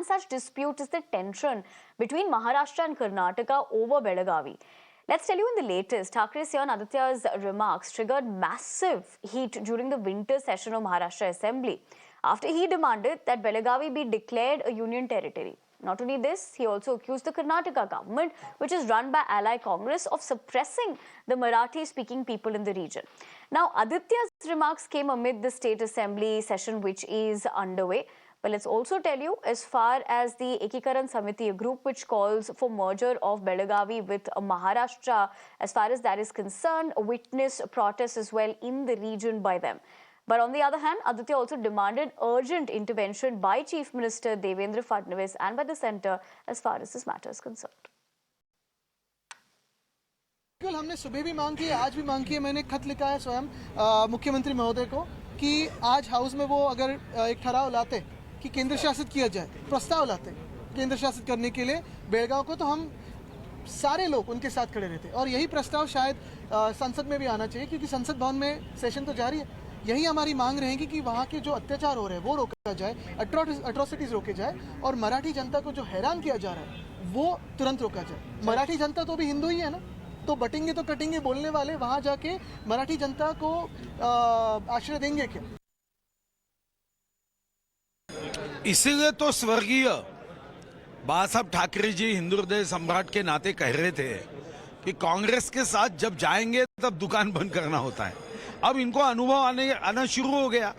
such dispute is the tension between Maharashtra and Karnataka over Belagavi. Let's tell you in the latest, Thakre's son Aditya's remarks triggered massive heat during the winter session of Maharashtra Assembly after he demanded that Belagavi be declared a union territory. Not only this, he also accused the Karnataka government, which is run by Ally Congress, of suppressing the Marathi-speaking people in the region. Now, Aditya's remarks came amid the State Assembly session, which is underway. But let's also tell you, as far as the Ekikaran Samiti, a group which calls for merger of Belagavi with Maharashtra, as far as that is concerned, witnessed protests as well in the region by them. But on the other hand, Aditya also demanded urgent intervention by Chief Minister Devendra Fadnavis and by the centre as far as this matter is concerned. हमने सुबह भी मांग की है, आज भी मांग की है। मैंने खत लिखा है स्वयं मुख्यमंत्री महोदय को कि आज हाउस में वो अगर एक ठहराव लाते कि केंद्र शासित किया जाए, प्रस्ताव लाते केंद्र शासित करने के लिए बेलगांव को, तो हम सारे लोग उनके साथ खड़े रहते। और यही प्रस्ताव शायद संसद में भी आना चाहिए, क्योंकि संसद भवन में सेशन तो जारी है। यही हमारी मांग रहेगी कि वहाँ के जो अत्याचार हो रहे हैं वो रोका जाए, अट्रॉसिटीज रोके जाए, और मराठी जनता को जो हैरान किया जा रहा है वो तुरंत रोका जाए। मराठी जनता तो भी हिंदू ही है ना, तो बटेंगे तो कटेंगे बोलने वाले वहाँ जाके मराठी जनता को आश्रय देंगे क्या? इसीलिए तो स्वर्गीय बाला साहब ठाकरे जी हिंदू हृदय सम्राट के नाते कह रहे थे कि कांग्रेस के साथ जब जाएंगे तब दुकान बंद करना होता है। अब इनको अनुभव आना शुरू हो गया।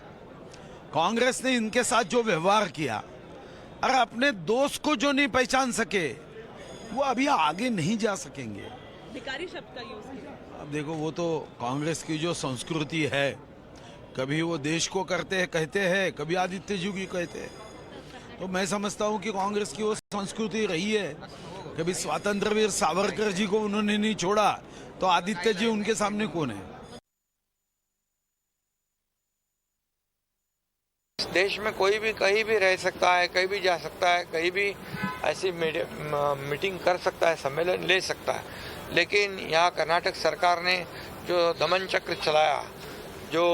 कांग्रेस ने इनके साथ जो व्यवहार किया और अपने दोस्त को जो नहीं पहचान सके वो अभी आगे नहीं जा सकेंगे। भिखारी शब्द का यूज किया। अब देखो, वो तो कांग्रेस की जो संस्कृति है, कभी वो देश को कहते हैं, कभी आदित्य जी की कहते हैं। तो मैं समझता हूँ कि कांग्रेस की वो संस्कृति रही है। कभी स्वतंत्रवीर सावरकर जी को उन्होंने नहीं छोड़ा, तो आदित्य जी उनके सामने कौन है? देश में कोई भी कहीं भी रह सकता है, कहीं भी जा सकता है, कहीं भी ऐसी मीटिंग कर सकता है, सम्मेलन ले सकता है। लेकिन यहाँ कर्नाटक सरकार ने जो दमन चक्र चलाया, जो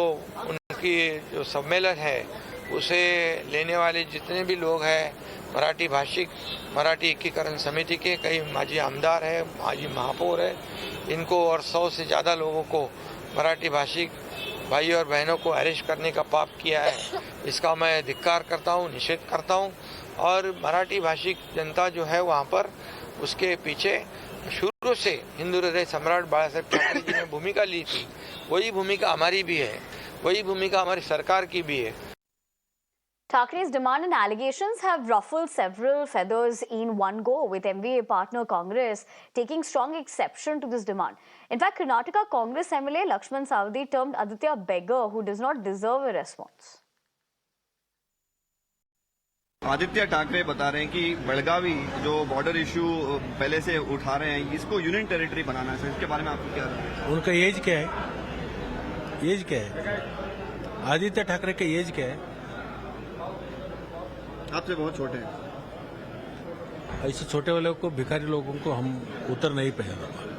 उनकी जो सम्मेलन है उसे लेने वाले जितने भी लोग हैं, मराठी भाषिक, मराठी एकीकरण समिति के कई माजी आमदार है, माजी महापौर है, इनको और 100 से ज़्यादा लोगों को, मराठी भाषिक भाई और बहनों को अरेस्ट करने का पाप किया है। इसका मैं धिक्कार करता हूँ, निषेध करता हूँ। और मराठी भाषिक जनता जो है वहाँ पर, उसके पीछे शुरू से हिंदू हृदय सम्राट बाला साहब ठाकरे जी ने भूमिका ली थी, वही भूमिका हमारी भी है, वही भूमिका हमारी सरकार की भी है। Thakre's demand and allegations have ruffled several feathers in one go, with MVA partner Congress taking strong exception to this demand. In fact, Karnataka Congress MLA Lakshman Sawadee termed Aditya a beggar who does not deserve a response. Aditya Thackeray बता रहे हैं कि बेलगावी जो border issue पहले से उठा रहे हैं, इसको यूनियन टेरिटरी बनाना है। इसके बारे में आपको क्या लगता है? उनका एज क्या है? एज क्या है? आदित्य ठाकरे का एज क्या है? आपसे बहुत छोटे हैं। ऐसे छोटे वाले को, भिखारी लोगों को हम उतर नहीं पाएंगे।